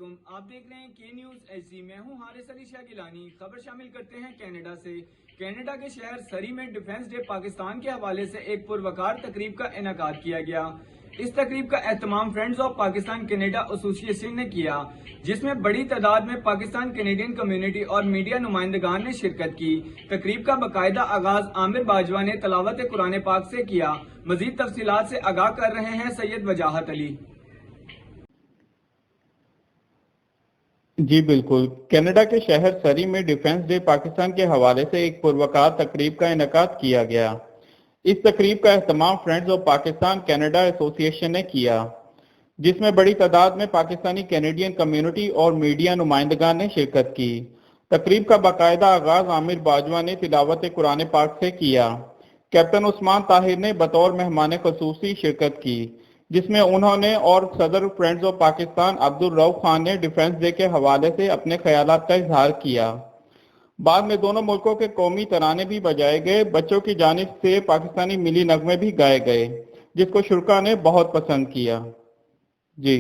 वालेकुम, आप देख रहे हैं के न्यूज़ एचडी। मैं हूं हारिस अली शाह गिलानी। खबर शामिल करते हैं कनाडा से। कनाडा के शहर सरी में डिफेंस डे पाकिस्तान के हवाले से एक पुरवकार तकरीब का इनेकाद किया गया। इस तकरीब का एहतमाम friends of Pakistan Canada association ने किया, जिसमें बड़ी तादाद में पाकिस्तान कैनेडियन कम्युनिटी और मीडिया नुमाइंदगान ने शिरकत की। तकरीब का बाकायदा आगाज आमिर बाजवा ने तलावत कुरान पाक से किया। मजीद तफसीलात से आगाह कर रहे हैं सैयद वजाहत अली। जी बिल्कुल। कनाडा के शहर सरी में डिफेंस डे पाकिस्तान के हवाले से एक पुरवकार तकरीब का इनेकाद किया गया। इस तकरीब का एहतमाम friends of Pakistan Canada association ने किया, जिसमें बड़ी तादाद में पाकिस्तानी कैनेडियन कम्युनिटी और मीडिया नुमाइंदगान ने शिरकत की। तकरीब का बाकायदा आगाज आमिर बाजवा ने तिलावत कुरान पाक से किया। कैप्टन उस्मान ताहिर ने बतौर मेहमान खसूसी शिरकत की, जिसमें उन्होंने और सदर फ्रेंड्स ऑफ पाकिस्तान अब्दुल रऊफ खान ने डिफेंस डे के हवाले से अपने ख्यालात का इजहार किया। बाद में दोनों मुल्कों के कौमी तराने भी बजाए गए। बच्चों की जानिब से पाकिस्तानी मिली नगमे भी गाए गए, जिसको शुरा ने बहुत पसंद किया। जी।